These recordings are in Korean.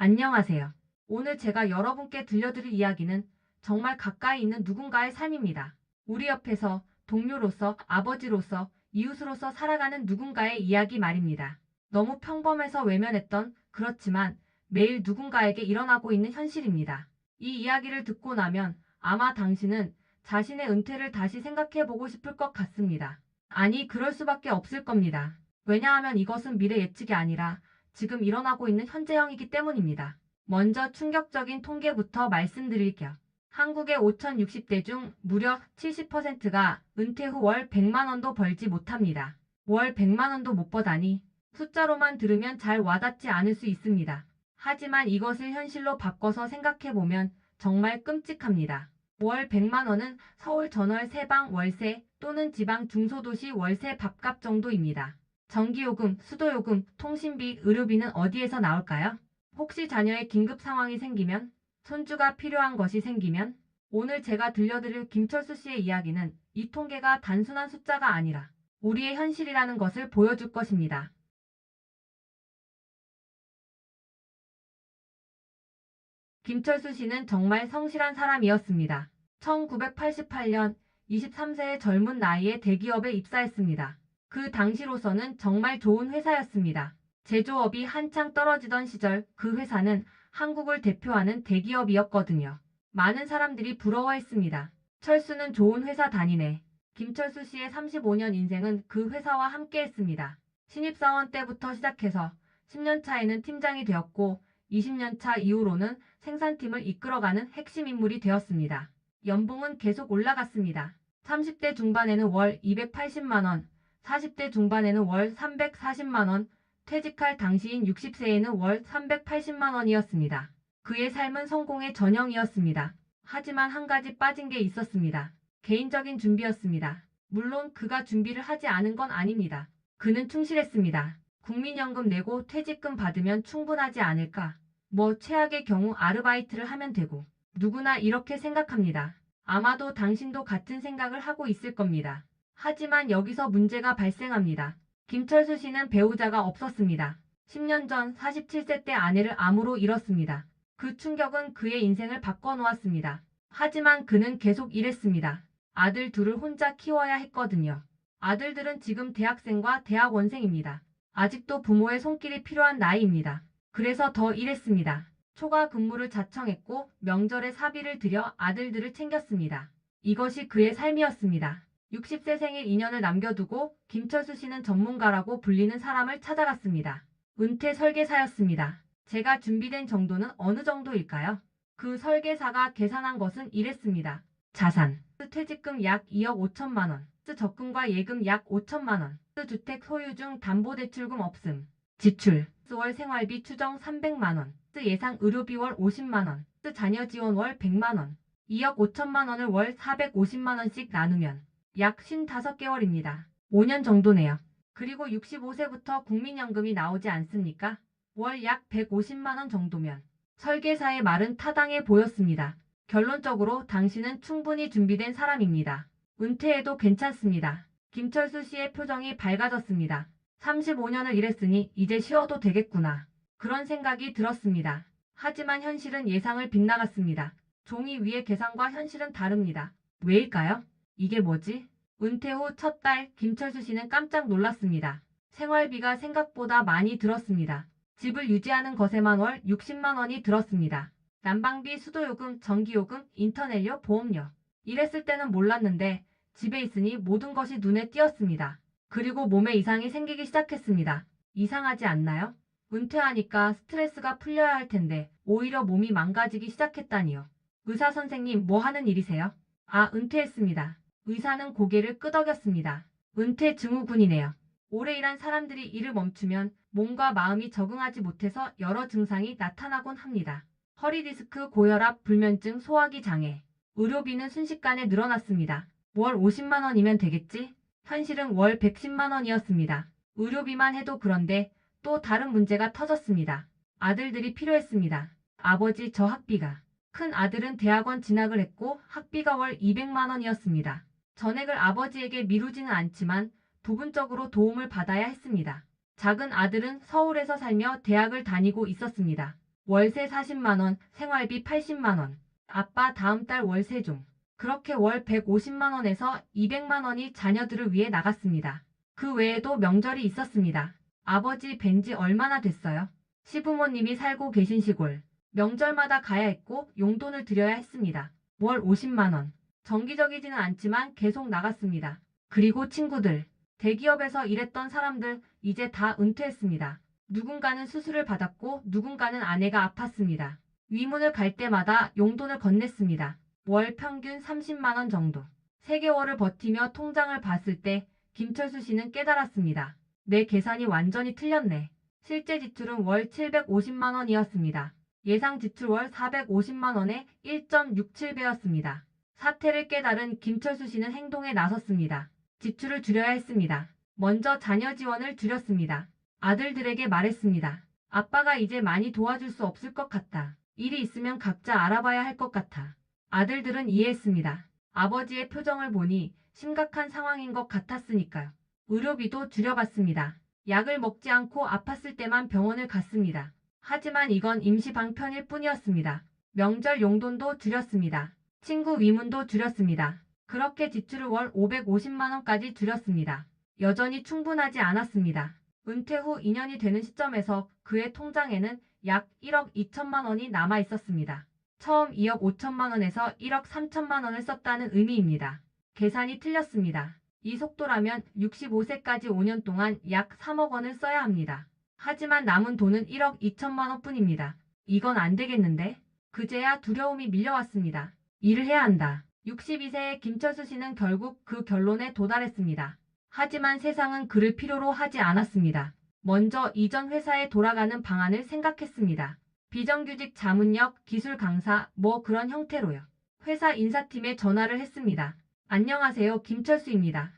안녕하세요. 오늘 제가 여러분께 들려드릴 이야기는 정말 가까이 있는 누군가의 삶입니다. 우리 옆에서 동료로서, 아버지로서, 이웃으로서 살아가는 누군가의 이야기 말입니다. 너무 평범해서 외면했던, 그렇지만 매일 누군가에게 일어나고 있는 현실입니다. 이 이야기를 듣고 나면 아마 당신은 자신의 은퇴를 다시 생각해보고 싶을 것 같습니다. 아니, 그럴 수밖에 없을 겁니다. 왜냐하면 이것은 미래 예측이 아니라 지금 일어나고 있는 현재형이기 때문입니다. 먼저 충격적인 통계부터 말씀드릴게요. 한국의 5,060대 중 무려 70%가 은퇴 후 월 100만 원도 벌지 못합니다. 월 100만 원도 못 버다니 숫자로만 들으면 잘 와닿지 않을 수 있습니다. 하지만 이것을 현실로 바꿔서 생각해보면 정말 끔찍합니다. 월 100만 원은 서울 전월 3방 월세 또는 지방 중소도시 월세 밥값 정도입니다. 전기요금, 수도요금, 통신비, 의료비는 어디에서 나올까요? 혹시 자녀의 긴급 상황이 생기면, 손주가 필요한 것이 생기면, 오늘 제가 들려드릴 김철수 씨의 이야기는 이 통계가 단순한 숫자가 아니라 우리의 현실이라는 것을 보여줄 것입니다. 김철수 씨는 정말 성실한 사람이었습니다. 1988년 23세의 젊은 나이에 대기업에 입사했습니다. 그 당시로서는 정말 좋은 회사였습니다. 제조업이 한창 떨어지던 시절 그 회사는 한국을 대표하는 대기업이었거든요. 많은 사람들이 부러워했습니다. 철수는 좋은 회사 다니네. 김철수 씨의 35년 인생은 그 회사와 함께했습니다. 신입사원 때부터 시작해서 10년 차에는 팀장이 되었고 20년 차 이후로는 생산팀을 이끌어가는 핵심 인물이 되었습니다. 연봉은 계속 올라갔습니다. 30대 중반에는 월 280만 원, 40대 중반에는 월 340만 원, 퇴직할 당시인 60세에는 월 380만 원이었습니다. 그의 삶은 성공의 전형이었습니다. 하지만 한 가지 빠진 게 있었습니다. 개인적인 준비였습니다. 물론 그가 준비를 하지 않은 건 아닙니다. 그는 충실했습니다. 국민연금 내고 퇴직금 받으면 충분하지 않을까? 뭐 최악의 경우 아르바이트를 하면 되고. 누구나 이렇게 생각합니다. 아마도 당신도 같은 생각을 하고 있을 겁니다. 하지만 여기서 문제가 발생합니다. 김철수 씨는 배우자가 없었습니다. 10년 전 47세 때 아내를 암으로 잃었습니다. 그 충격은 그의 인생을 바꿔놓았습니다. 하지만 그는 계속 일했습니다. 아들 둘을 혼자 키워야 했거든요. 아들들은 지금 대학생과 대학원생입니다. 아직도 부모의 손길이 필요한 나이입니다. 그래서 더 일했습니다. 초과 근무를 자청했고 명절에 사비를 들여 아들들을 챙겼습니다. 이것이 그의 삶이었습니다. 60세 생일 인연을 남겨두고 김철수 씨는 전문가라고 불리는 사람을 찾아갔습니다. 은퇴 설계사였습니다. 제가 준비된 정도는 어느 정도일까요? 그 설계사가 계산한 것은 이랬습니다. 자산, 퇴직금 약 2억 5천만 원, 적금과 예금 약 5천만 원, 주택 소유 중 담보대출금 없음, 지출, 월 생활비 추정 300만 원, 예상 의료비 월 50만 원, 자녀 지원 월 100만 원, 2억 5천만 원을 월 450만 원씩 나누면 약 55개월입니다. 5년 정도네요. 그리고 65세부터 국민연금이 나오지 않습니까? 월 약 150만 원 정도면 설계사의 말은 타당해 보였습니다. 결론적으로 당신은 충분히 준비된 사람입니다. 은퇴해도 괜찮습니다. 김철수 씨의 표정이 밝아졌습니다. 35년을 일했으니 이제 쉬어도 되겠구나. 그런 생각이 들었습니다. 하지만 현실은 예상을 빗나갔습니다. 종이 위의 계산과 현실은 다릅니다. 왜일까요? 이게 뭐지? 은퇴 후 첫 달 김철수 씨는 깜짝 놀랐습니다. 생활비가 생각보다 많이 들었습니다. 집을 유지하는 것에만 월 60만 원이 들었습니다. 난방비, 수도요금, 전기요금, 인터넷료, 보험료. 이랬을 때는 몰랐는데 집에 있으니 모든 것이 눈에 띄었습니다. 그리고 몸에 이상이 생기기 시작했습니다. 이상하지 않나요? 은퇴하니까 스트레스가 풀려야 할 텐데 오히려 몸이 망가지기 시작했다니요. 의사 선생님, 뭐 하는 일이세요? 아, 은퇴했습니다. 의사는 고개를 끄덕였습니다. 은퇴 증후군이네요. 오래 일한 사람들이 일을 멈추면 몸과 마음이 적응하지 못해서 여러 증상이 나타나곤 합니다. 허리 디스크, 고혈압, 불면증, 소화기 장애. 의료비는 순식간에 늘어났습니다. 월 50만 원이면 되겠지? 현실은 월 110만 원이었습니다. 의료비만 해도 그런데 또 다른 문제가 터졌습니다. 아들들이 필요했습니다. 아버지, 저 학비가. 큰 아들은 대학원 진학을 했고 학비가 월 200만 원이었습니다. 전액을 아버지에게 미루지는 않지만 부분적으로 도움을 받아야 했습니다. 작은 아들은 서울에서 살며 대학을 다니고 있었습니다. 월세 40만 원, 생활비 80만 원. 아빠 다음 달 월세 좀. 그렇게 월 150만 원에서 200만 원이 자녀들을 위해 나갔습니다. 그 외에도 명절이 있었습니다. 아버지 뵌지 얼마나 됐어요? 시부모님이 살고 계신 시골. 명절마다 가야 했고 용돈을 드려야 했습니다. 월 50만 원. 정기적이지는 않지만 계속 나갔습니다. 그리고 친구들. 대기업에서 일했던 사람들 이제 다 은퇴했습니다. 누군가는 수술을 받았고 누군가는 아내가 아팠습니다. 위문을 갈 때마다 용돈을 건넸습니다. 월 평균 30만 원 정도. 3개월을 버티며 통장을 봤을 때 김철수 씨는 깨달았습니다. 내 계산이 완전히 틀렸네. 실제 지출은 월 750만 원이었습니다. 예상 지출 월 450만 원에 1.67배였습니다. 사태를 깨달은 김철수 씨는 행동에 나섰습니다. 지출을 줄여야 했습니다. 먼저 자녀 지원을 줄였습니다. 아들들에게 말했습니다. 아빠가 이제 많이 도와줄 수 없을 것 같다. 일이 있으면 각자 알아봐야 할 것 같아. 아들들은 이해했습니다. 아버지의 표정을 보니 심각한 상황인 것 같았으니까요. 의료비도 줄여봤습니다. 약을 먹지 않고 아팠을 때만 병원을 갔습니다. 하지만 이건 임시 방편일 뿐이었습니다. 명절 용돈도 줄였습니다. 친구 위문도 줄였습니다. 그렇게 지출을 월 550만 원까지 줄였습니다. 여전히 충분하지 않았습니다. 은퇴 후 2년이 되는 시점에서 그의 통장에는 약 1억 2천만 원이 남아 있었습니다. 처음 2억 5천만 원에서 1억 3천만 원을 썼다는 의미입니다. 계산이 틀렸습니다. 이 속도라면 65세까지 5년 동안 약 3억 원을 써야 합니다. 하지만 남은 돈은 1억 2천만 원뿐입니다. 이건 안 되겠는데? 그제야 두려움이 밀려왔습니다. 일을 해야 한다. 62세의 김철수 씨는 결국 그 결론에 도달했습니다. 하지만 세상은 그를 필요로 하지 않았습니다. 먼저 이전 회사에 돌아가는 방안을 생각했습니다. 비정규직 자문역, 기술 강사, 뭐 그런 형태로요. 회사 인사팀에 전화를 했습니다. 안녕하세요, 김철수입니다.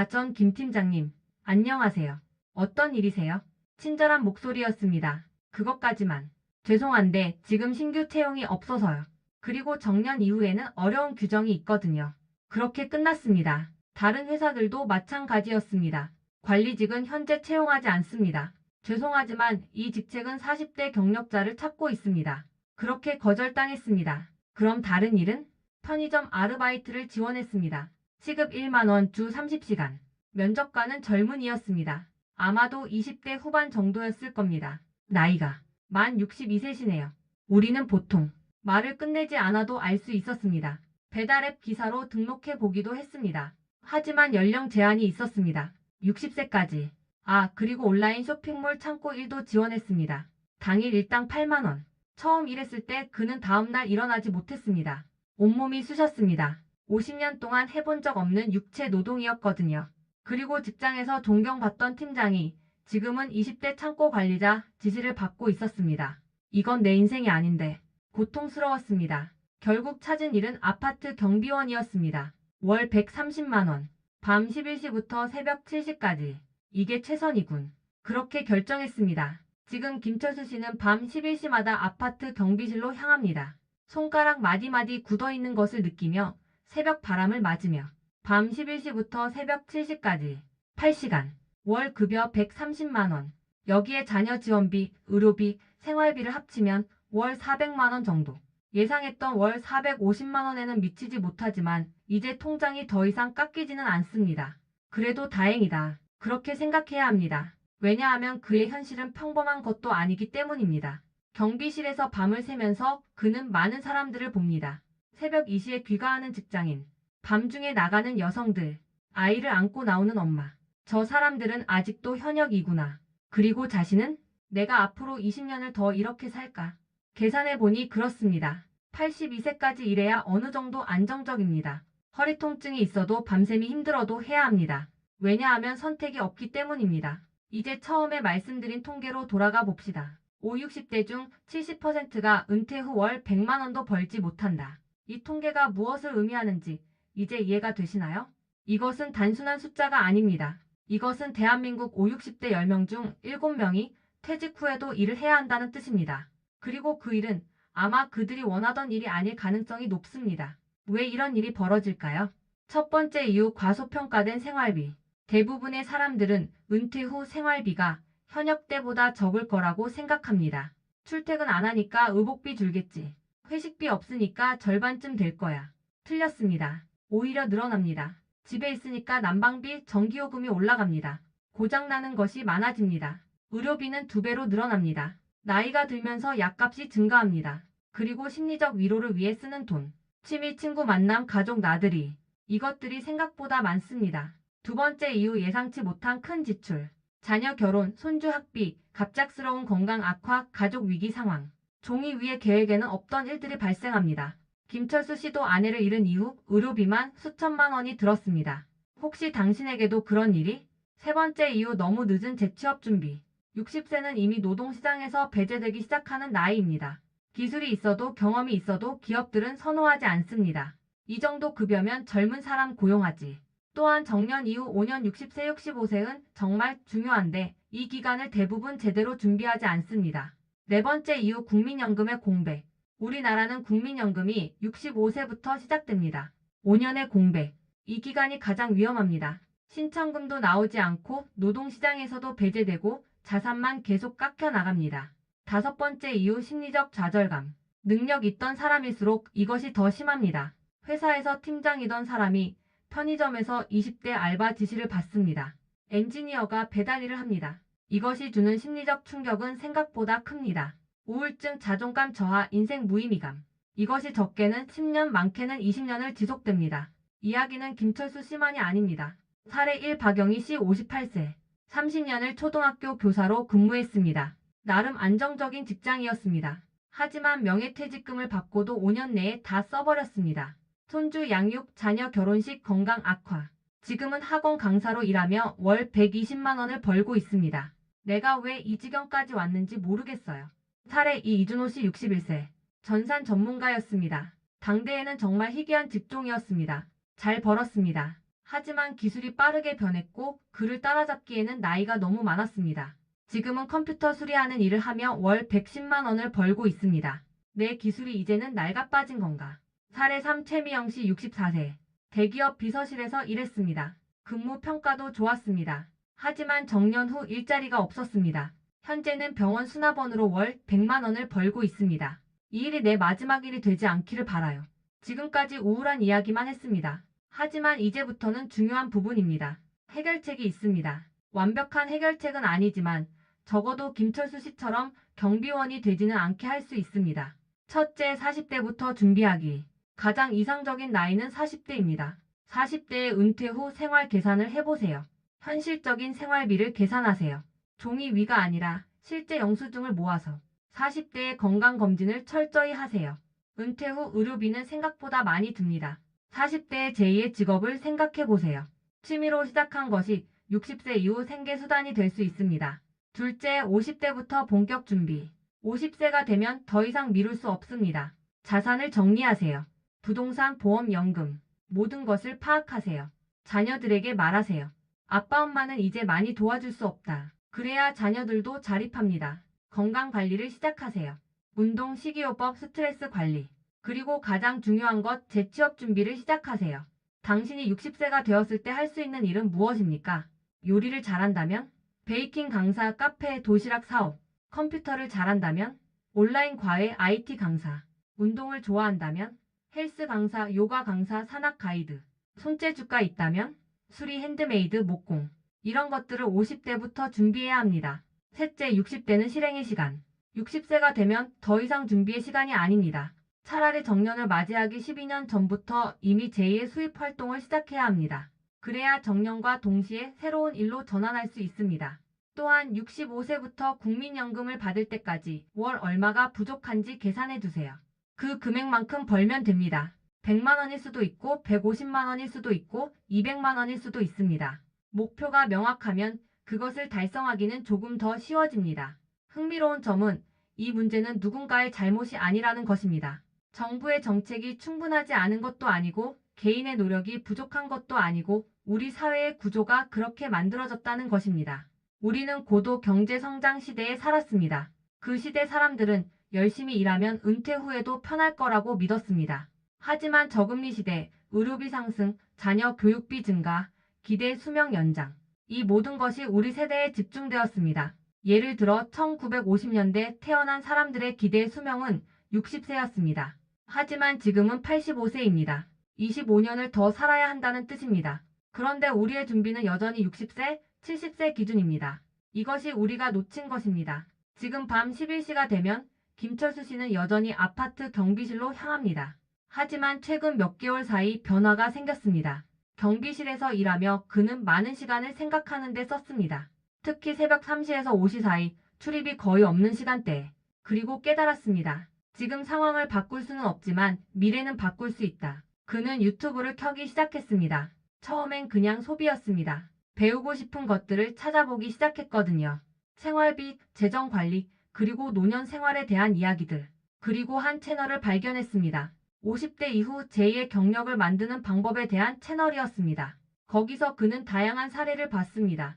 전 김 팀장님. 안녕하세요. 어떤 일이세요? 친절한 목소리였습니다. 그것까지만. 죄송한데 지금 신규 채용이 없어서요. 그리고 정년 이후에는 어려운 규정이 있거든요. 그렇게 끝났습니다. 다른 회사들도 마찬가지였습니다. 관리직은 현재 채용하지 않습니다. 죄송하지만 이 직책은 40대 경력자를 찾고 있습니다. 그렇게 거절당했습니다. 그럼 다른 일은? 편의점 아르바이트를 지원했습니다. 시급 1만 원, 주 30시간. 면접관은 젊은이였습니다. 아마도 20대 후반 정도였을 겁니다. 나이가 만 62세시네요. 우리는 보통 말을 끝내지 않아도 알 수 있었습니다. 배달앱 기사로 등록해 보기도 했습니다. 하지만 연령 제한이 있었습니다. 60세까지. 그리고 온라인 쇼핑몰 창고 일도 지원했습니다. 당일 일당 8만 원. 처음 일했을 때 그는 다음날 일어나지 못했습니다. 온몸이 쑤셨습니다. 50년 동안 해본 적 없는 육체 노동이었거든요. 그리고 직장에서 존경받던 팀장이 지금은 20대 창고 관리자 지시를 받고 있었습니다. 이건 내 인생이 아닌데. 고통스러웠습니다. 결국 찾은 일은 아파트 경비원이었습니다. 월 130만 원. 밤 11시부터 새벽 7시까지. 이게 최선이군. 그렇게 결정했습니다. 지금 김철수 씨는 밤 11시마다 아파트 경비실로 향합니다. 손가락 마디마디 굳어있는 것을 느끼며 새벽 바람을 맞으며 밤 11시부터 새벽 7시까지 8시간. 월 급여 130만 원. 여기에 자녀 지원비, 의료비, 생활비를 합치면 월 400만 원 정도. 예상했던 월 450만 원에는 미치지 못하지만 이제 통장이 더 이상 깎이지는 않습니다. 그래도 다행이다. 그렇게 생각해야 합니다. 왜냐하면 그의 현실은 평범한 것도 아니기 때문입니다. 경비실에서 밤을 새면서 그는 많은 사람들을 봅니다. 새벽 2시에 귀가하는 직장인, 밤중에 나가는 여성들, 아이를 안고 나오는 엄마. 저 사람들은 아직도 현역이구나. 그리고 자신은 내가 앞으로 20년을 더 이렇게 살까? 계산해보니 그렇습니다. 82세까지 일해야 어느 정도 안정적입니다. 허리 통증이 있어도 밤샘이 힘들어도 해야 합니다. 왜냐하면 선택이 없기 때문입니다. 이제 처음에 말씀드린 통계로 돌아가 봅시다. 5, 60대 중 70%가 은퇴 후 월 100만 원도 벌지 못한다. 이 통계가 무엇을 의미하는지 이제 이해가 되시나요? 이것은 단순한 숫자가 아닙니다. 이것은 대한민국 5, 60대 10명 중 7명이 퇴직 후에도 일을 해야 한다는 뜻입니다. 그리고 그 일은 아마 그들이 원하던 일이 아닐 가능성이 높습니다. 왜 이런 일이 벌어질까요? 첫 번째 이유, 과소평가된 생활비. 대부분의 사람들은 은퇴 후 생활비가 현역 때보다 적을 거라고 생각합니다. 출퇴근 안 하니까 의복비 줄겠지. 회식비 없으니까 절반쯤 될 거야. 틀렸습니다. 오히려 늘어납니다. 집에 있으니까 난방비, 전기요금이 올라갑니다. 고장나는 것이 많아집니다. 의료비는 2배로 늘어납니다. 나이가 들면서 약값이 증가합니다. 그리고 심리적 위로를 위해 쓰는 돈, 취미, 친구 만남, 가족 나들이, 이것들이 생각보다 많습니다. 두 번째 이유 예상치 못한 큰 지출. 자녀 결혼, 손주 학비, 갑작스러운 건강 악화, 가족 위기 상황. 종이 위의 계획에는 없던 일들이 발생합니다. 김철수 씨도 아내를 잃은 이후 의료비만 수천만 원이 들었습니다. 혹시 당신에게도 그런 일이? 세 번째 이유 너무 늦은 재취업 준비. 60세는 이미 노동시장에서 배제되기 시작하는 나이입니다. 기술이 있어도 경험이 있어도 기업들은 선호하지 않습니다. 이 정도 급여면 젊은 사람 고용하지. 또한 정년 이후 5년 60세, 65세는 정말 중요한데 이 기간을 대부분 제대로 준비하지 않습니다. 네 번째 이유 국민연금의 공백. 우리나라는 국민연금이 65세부터 시작됩니다. 5년의 공백. 이 기간이 가장 위험합니다. 신청금도 나오지 않고 노동시장에서도 배제되고 자산만 계속 깎여 나갑니다. 다섯 번째 이유 심리적 좌절감. 능력 있던 사람일수록 이것이 더 심합니다. 회사에서 팀장이던 사람이 편의점에서 20대 알바 지시를 받습니다. 엔지니어가 배달 일을 합니다. 이것이 주는 심리적 충격은 생각보다 큽니다. 우울증, 자존감 저하, 인생 무의미감. 이것이 적게는 10년, 많게는 20년을 지속됩니다. 이야기는 김철수 씨만이 아닙니다. 사례 1 박영희 씨 58세. 30년을 초등학교 교사로 근무했습니다. 나름 안정적인 직장이었습니다. 하지만 명예퇴직금을 받고도 5년 내에 다 써버렸습니다. 손주 양육, 자녀 결혼식, 건강 악화. 지금은 학원 강사로 일하며 월 120만 원을 벌고 있습니다. 내가 왜 이 지경까지 왔는지 모르겠어요. 사례 2 이준호 씨 61세. 전산 전문가였습니다. 당대에는 정말 희귀한 직종이었습니다. 잘 벌었습니다. 하지만 기술이 빠르게 변했고 그를 따라잡기에는 나이가 너무 많았습니다. 지금은 컴퓨터 수리하는 일을 하며 월 110만 원을 벌고 있습니다. 내 기술이 이제는 낡아빠진 건가? 사례 3 최미영 씨 64세. 대기업 비서실에서 일했습니다. 근무 평가도 좋았습니다. 하지만 정년 후 일자리가 없었습니다. 현재는 병원 수납원으로 월 100만 원을 벌고 있습니다. 이 일이 내 마지막 일이 되지 않기를 바라요. 지금까지 우울한 이야기만 했습니다. 하지만 이제부터는 중요한 부분입니다. 해결책이 있습니다. 완벽한 해결책은 아니지만 적어도 김철수 씨처럼 경비원이 되지는 않게 할 수 있습니다. 첫째, 40대부터 준비하기. 가장 이상적인 나이는 40대입니다. 40대의 은퇴 후 생활 계산을 해보세요. 현실적인 생활비를 계산하세요. 종이 위가 아니라 실제 영수증을 모아서 40대의 건강검진을 철저히 하세요. 은퇴 후 의료비는 생각보다 많이 듭니다. 40대의 제2의 직업을 생각해보세요. 취미로 시작한 것이 60세 이후 생계수단이 될 수 있습니다. 둘째, 50대부터 본격 준비. 50세가 되면 더 이상 미룰 수 없습니다. 자산을 정리하세요. 부동산, 보험, 연금. 모든 것을 파악하세요. 자녀들에게 말하세요. 아빠, 엄마는 이제 많이 도와줄 수 없다. 그래야 자녀들도 자립합니다. 건강관리를 시작하세요. 운동, 식이요법, 스트레스 관리. 그리고 가장 중요한 것, 재취업 준비를 시작하세요. 당신이 60세가 되었을 때 할 수 있는 일은 무엇입니까? 요리를 잘한다면? 베이킹 강사, 카페, 도시락 사업. 컴퓨터를 잘한다면? 온라인 과외, IT 강사. 운동을 좋아한다면? 헬스 강사, 요가 강사, 산악 가이드. 손재주가 있다면? 수리, 핸드메이드, 목공. 이런 것들을 50대부터 준비해야 합니다. 셋째, 60대는 실행의 시간. 60세가 되면 더 이상 준비의 시간이 아닙니다. 차라리 정년을 맞이하기 12년 전부터 이미 제2의 수입 활동을 시작해야 합니다. 그래야 정년과 동시에 새로운 일로 전환할 수 있습니다. 또한 65세부터 국민연금을 받을 때까지 월 얼마가 부족한지 계산해 두세요. 그 금액만큼 벌면 됩니다. 100만 원일 수도 있고 150만 원일 수도 있고 200만 원일 수도 있습니다. 목표가 명확하면 그것을 달성하기는 조금 더 쉬워집니다. 흥미로운 점은 이 문제는 누군가의 잘못이 아니라는 것입니다. 정부의 정책이 충분하지 않은 것도 아니고 개인의 노력이 부족한 것도 아니고 우리 사회의 구조가 그렇게 만들어졌다는 것입니다. 우리는 고도 경제 성장 시대에 살았습니다. 그 시대 사람들은 열심히 일하면 은퇴 후에도 편할 거라고 믿었습니다. 하지만 저금리 시대, 의료비 상승, 자녀 교육비 증가, 기대 수명 연장. 이 모든 것이 우리 세대에 집중되었습니다. 예를 들어 1950년대 태어난 사람들의 기대 수명은 60세였습니다. 하지만 지금은 85세입니다. 25년을 더 살아야 한다는 뜻입니다. 그런데 우리의 준비는 여전히 60세, 70세 기준입니다. 이것이 우리가 놓친 것입니다. 지금 밤 11시가 되면 김철수 씨는 여전히 아파트 경비실로 향합니다. 하지만 최근 몇 개월 사이 변화가 생겼습니다. 경비실에서 일하며 그는 많은 시간을 생각하는 데 썼습니다. 특히 새벽 3시에서 5시 사이 출입이 거의 없는 시간대에. 그리고 깨달았습니다. 지금 상황을 바꿀 수는 없지만 미래는 바꿀 수 있다. 그는 유튜브를 켜기 시작했습니다. 처음엔 그냥 소비였습니다. 배우고 싶은 것들을 찾아보기 시작했거든요. 생활비, 재정관리, 그리고 노년 생활에 대한 이야기들. 그리고 한 채널을 발견했습니다. 50대 이후 제2의 경력을 만드는 방법에 대한 채널이었습니다. 거기서 그는 다양한 사례를 봤습니다.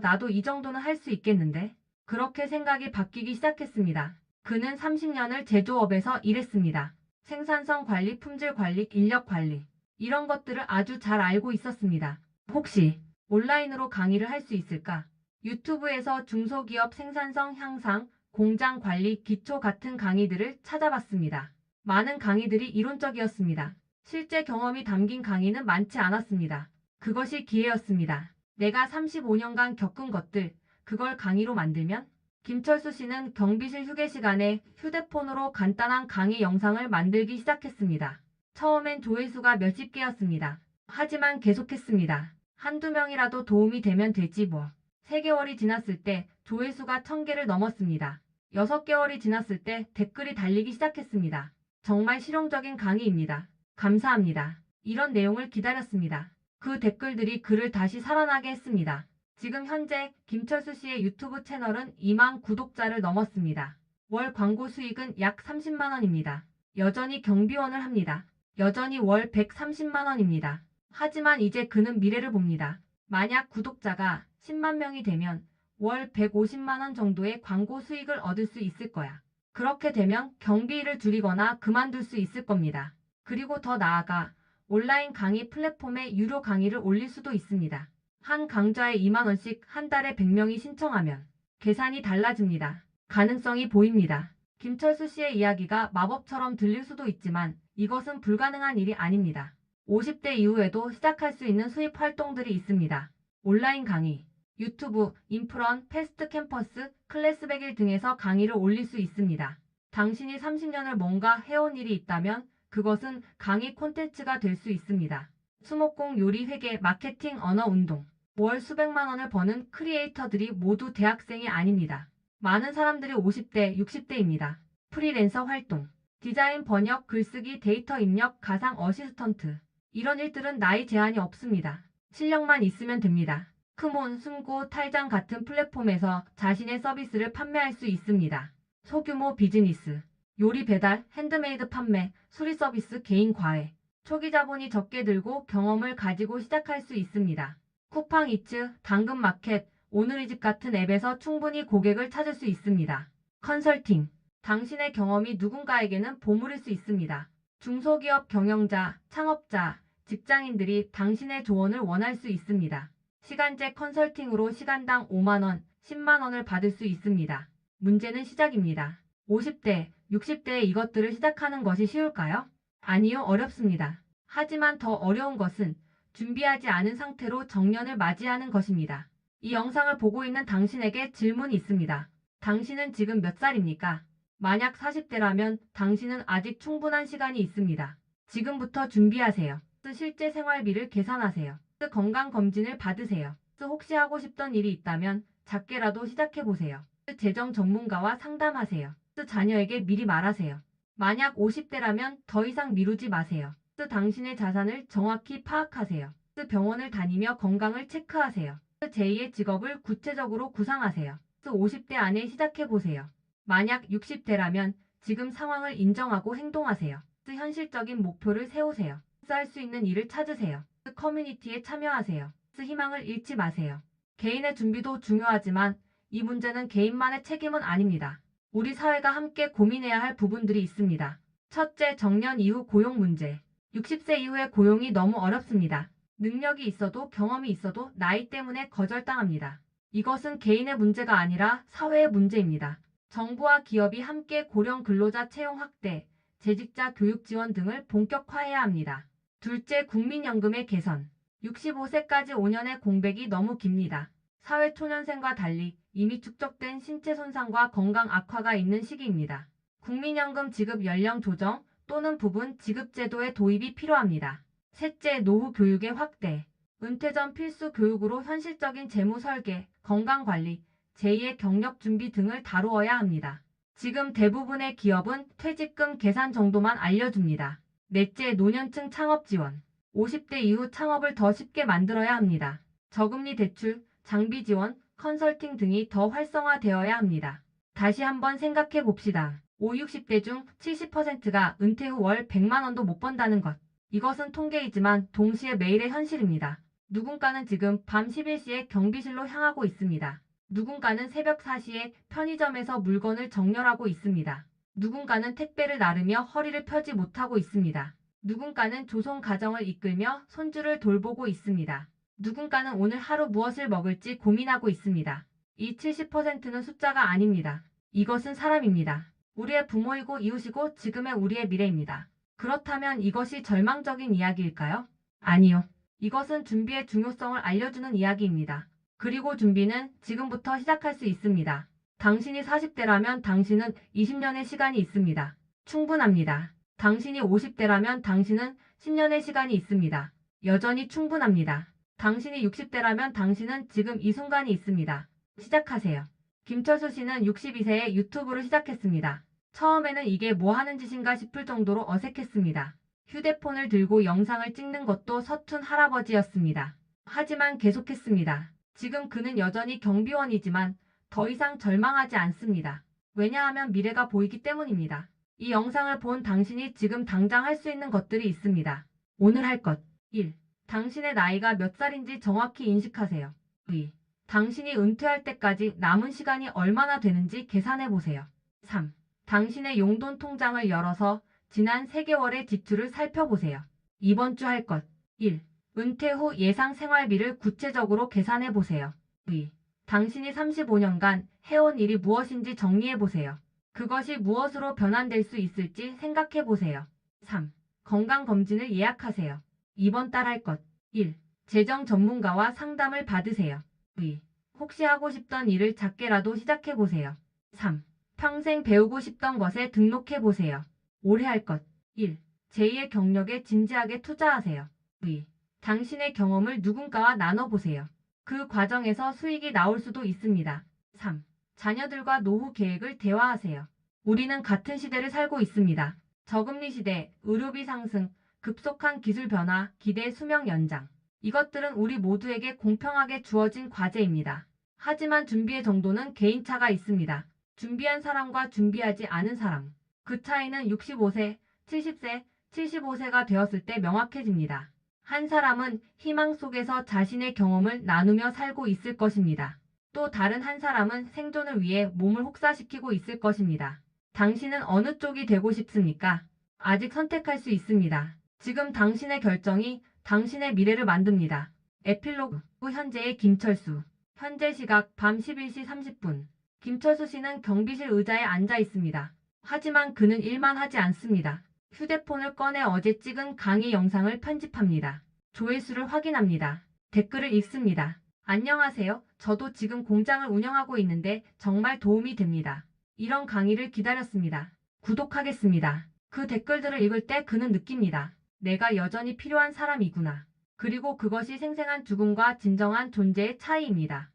나도 이 정도는 할 수 있겠는데? 그렇게 생각이 바뀌기 시작했습니다. 그는 30년을 제조업에서 일했습니다. 생산성 관리, 품질 관리, 인력 관리. 이런 것들을 아주 잘 알고 있었습니다. 혹시 온라인으로 강의를 할 수 있을까? 유튜브에서 중소기업 생산성 향상, 공장 관리, 기초 같은 강의들을 찾아봤습니다. 많은 강의들이 이론적이었습니다. 실제 경험이 담긴 강의는 많지 않았습니다. 그것이 기회였습니다. 내가 35년간 겪은 것들, 그걸 강의로 만들면? 김철수 씨는 경비실 휴게 시간에 휴대폰으로 간단한 강의 영상을 만들기 시작했습니다. 처음엔 조회수가 몇십 개였습니다. 하지만 계속했습니다. 한두 명이라도 도움이 되면 되지 뭐. 3개월이 지났을 때 조회수가 1000개를 넘었습니다. 6개월이 지났을 때 댓글이 달리기 시작했습니다. 정말 실용적인 강의입니다. 감사합니다. 이런 내용을 기다렸습니다. 그 댓글들이 그를 다시 살아나게 했습니다. 지금 현재 김철수 씨의 유튜브 채널은 2만 구독자를 넘었습니다. 월 광고 수익은 약 30만 원입니다. 여전히 경비원을 합니다. 여전히 월 130만 원입니다. 하지만 이제 그는 미래를 봅니다. 만약 구독자가 10만 명이 되면 월 150만 원 정도의 광고 수익을 얻을 수 있을 거야. 그렇게 되면 경비를 줄이거나 그만둘 수 있을 겁니다. 그리고 더 나아가 온라인 강의 플랫폼에 유료 강의를 올릴 수도 있습니다. 한 강좌에 2만 원씩 한 달에 100명이 신청하면 계산이 달라집니다. 가능성이 보입니다. 김철수 씨의 이야기가 마법처럼 들릴 수도 있지만 이것은 불가능한 일이 아닙니다. 50대 이후에도 시작할 수 있는 수입 활동들이 있습니다. 온라인 강의, 유튜브, 인프런, 패스트 캠퍼스, 클래스 100일 등에서 강의를 올릴 수 있습니다. 당신이 30년을 뭔가 해온 일이 있다면 그것은 강의 콘텐츠가 될 수 있습니다. 수목공, 요리, 회계, 마케팅, 언어, 운동. 월 수백만 원을 버는 크리에이터들이 모두 대학생이 아닙니다. 많은 사람들이 50대, 60대입니다. 프리랜서 활동, 디자인, 번역, 글쓰기, 데이터 입력, 가상 어시스턴트. 이런 일들은 나이 제한이 없습니다. 실력만 있으면 됩니다. 크몬, 숨고, 탈장 같은 플랫폼에서 자신의 서비스를 판매할 수 있습니다. 소규모 비즈니스, 요리 배달, 핸드메이드 판매, 수리 서비스, 개인 과외. 초기 자본이 적게 들고 경험을 가지고 시작할 수 있습니다. 쿠팡이츠, 당근마켓, 오늘의 집 같은 앱에서 충분히 고객을 찾을 수 있습니다. 컨설팅, 당신의 경험이 누군가에게는 보물일 수 있습니다. 중소기업 경영자, 창업자, 직장인들이 당신의 조언을 원할 수 있습니다. 시간제 컨설팅으로 시간당 5만 원, 10만 원을 받을 수 있습니다. 문제는 시작입니다. 50대, 60대에 이것들을 시작하는 것이 쉬울까요? 아니요, 어렵습니다. 하지만 더 어려운 것은 준비하지 않은 상태로 정년을 맞이하는 것입니다. 이 영상을 보고 있는 당신에게 질문이 있습니다. 당신은 지금 몇 살입니까? 만약 40대라면 당신은 아직 충분한 시간이 있습니다. 지금부터 준비하세요. 실제 생활비를 계산하세요. 건강검진을 받으세요. 혹시 하고 싶던 일이 있다면 작게라도 시작해보세요. 재정 전문가와 상담하세요. 자녀에게 미리 말하세요. 만약 50대라면 더 이상 미루지 마세요. 당신의 자산을 정확히 파악하세요. 병원을 다니며 건강을 체크하세요. 제2의 직업을 구체적으로 구상하세요. 50대 안에 시작해보세요. 만약 60대라면 지금 상황을 인정하고 행동하세요. 현실적인 목표를 세우세요. 할 수 있는 일을 찾으세요. 커뮤니티에 참여하세요. 희망을 잃지 마세요. 개인의 준비도 중요하지만 이 문제는 개인만의 책임은 아닙니다. 우리 사회가 함께 고민해야 할 부분들이 있습니다. 첫째, 정년 이후 고용 문제. 60세 이후의 고용이 너무 어렵습니다. 능력이 있어도 경험이 있어도 나이 때문에 거절당합니다. 이것은 개인의 문제가 아니라 사회의 문제입니다. 정부와 기업이 함께 고령 근로자 채용 확대, 재직자 교육 지원 등을 본격화해야 합니다. 둘째, 국민연금의 개선. 65세까지 5년의 공백이 너무 깁니다. 사회 초년생과 달리 이미 축적된 신체 손상과 건강 악화가 있는 시기입니다. 국민연금 지급 연령 조정 또는 부분 지급 제도의 도입이 필요합니다. 셋째, 노후 교육의 확대. 은퇴 전 필수 교육으로 현실적인 재무 설계, 건강관리, 제2의 경력 준비 등을 다루어야 합니다. 지금 대부분의 기업은 퇴직금 계산 정도만 알려줍니다. 넷째, 노년층 창업 지원. 50대 이후 창업을 더 쉽게 만들어야 합니다. 저금리 대출, 장비 지원, 컨설팅 등이 더 활성화되어야 합니다. 다시 한번 생각해 봅시다. 5, 60대 중 70%가 은퇴 후 월 100만 원도 못 번다는 것. 이것은 통계이지만 동시에 매일의 현실입니다. 누군가는 지금 밤 11시에 경비실로 향하고 있습니다. 누군가는 새벽 4시에 편의점에서 물건을 정렬하고 있습니다. 누군가는 택배를 나르며 허리를 펴지 못하고 있습니다. 누군가는 조송 가정을 이끌며 손주를 돌보고 있습니다. 누군가는 오늘 하루 무엇을 먹을지 고민하고 있습니다. 이 70%는 숫자가 아닙니다. 이것은 사람입니다. 우리의 부모이고 이웃이고 지금의 우리의 미래입니다. 그렇다면 이것이 절망적인 이야기일까요? 아니요. 이것은 준비의 중요성을 알려주는 이야기입니다. 그리고 준비는 지금부터 시작할 수 있습니다. 당신이 40대라면 당신은 20년의 시간이 있습니다. 충분합니다. 당신이 50대라면 당신은 10년의 시간이 있습니다. 여전히 충분합니다. 당신이 60대라면 당신은 지금 이 순간이 있습니다. 시작하세요. 김철수 씨는 62세에 유튜브를 시작했습니다. 처음에는 이게 뭐 하는 짓인가 싶을 정도로 어색했습니다. 휴대폰을 들고 영상을 찍는 것도 서툰 할아버지였습니다. 하지만 계속했습니다. 지금 그는 여전히 경비원이지만 더 이상 절망하지 않습니다. 왜냐하면 미래가 보이기 때문입니다. 이 영상을 본 당신이 지금 당장 할 수 있는 것들이 있습니다. 오늘 할 것. 1. 당신의 나이가 몇 살인지 정확히 인식하세요. 2. 당신이 은퇴할 때까지 남은 시간이 얼마나 되는지 계산해 보세요. 3. 당신의 용돈 통장을 열어서 지난 3개월의 지출을 살펴보세요. 이번 주 할 것. 1. 은퇴 후 예상 생활비를 구체적으로 계산해 보세요. 2. 당신이 35년간 해온 일이 무엇인지 정리해 보세요. 그것이 무엇으로 변환될 수 있을지 생각해 보세요. 3. 건강검진을 예약하세요. 이번 달 할 것. 1. 재정 전문가와 상담을 받으세요. 2. 혹시 하고 싶던 일을 작게라도 시작해 보세요. 3. 평생 배우고 싶던 것에 등록해 보세요. 올해 할 것. 1. 제2의 경력에 진지하게 투자하세요. 2. 당신의 경험을 누군가와 나눠보세요. 그 과정에서 수익이 나올 수도 있습니다. 3. 자녀들과 노후 계획을 대화하세요. 우리는 같은 시대를 살고 있습니다. 저금리 시대, 의료비 상승, 급속한 기술 변화, 기대 수명 연장. 이것들은 우리 모두에게 공평하게 주어진 과제입니다. 하지만 준비의 정도는 개인차가 있습니다. 준비한 사람과 준비하지 않은 사람. 그 차이는 65세, 70세, 75세가 되었을 때 명확해집니다. 한 사람은 희망 속에서 자신의 경험을 나누며 살고 있을 것입니다. 또 다른 한 사람은 생존을 위해 몸을 혹사시키고 있을 것입니다. 당신은 어느 쪽이 되고 싶습니까? 아직 선택할 수 있습니다. 지금 당신의 결정이 당신의 미래를 만듭니다. 에필로그. 현재의 김철수. 현재 시각 밤 11시 30분. 김철수 씨는 경비실 의자에 앉아 있습니다. 하지만 그는 일만 하지 않습니다. 휴대폰을 꺼내 어제 찍은 강의 영상을 편집합니다. 조회수를 확인합니다. 댓글을 읽습니다. 안녕하세요. 저도 지금 공장을 운영하고 있는데 정말 도움이 됩니다. 이런 강의를 기다렸습니다. 구독하겠습니다. 그 댓글들을 읽을 때 그는 느낍니다. 내가 여전히 필요한 사람이구나. 그리고 그것이 생생한 죽음과 진정한 존재의 차이입니다.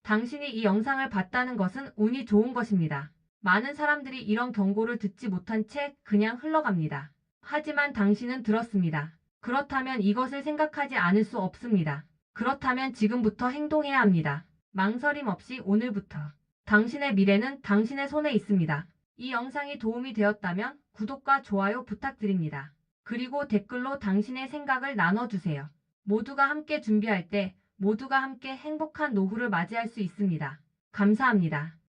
당신이 이 영상을 봤다는 것은 운이 좋은 것입니다. 많은 사람들이 이런 경고를 듣지 못한 채 그냥 흘러갑니다. 하지만 당신은 들었습니다. 그렇다면 이것을 생각하지 않을 수 없습니다. 그렇다면 지금부터 행동해야 합니다. 망설임 없이 오늘부터. 당신의 미래는 당신의 손에 있습니다. 이 영상이 도움이 되었다면 구독과 좋아요 부탁드립니다. 그리고 댓글로 당신의 생각을 나눠주세요. 모두가 함께 준비할 때 모두가 함께 행복한 노후를 맞이할 수 있습니다. 감사합니다.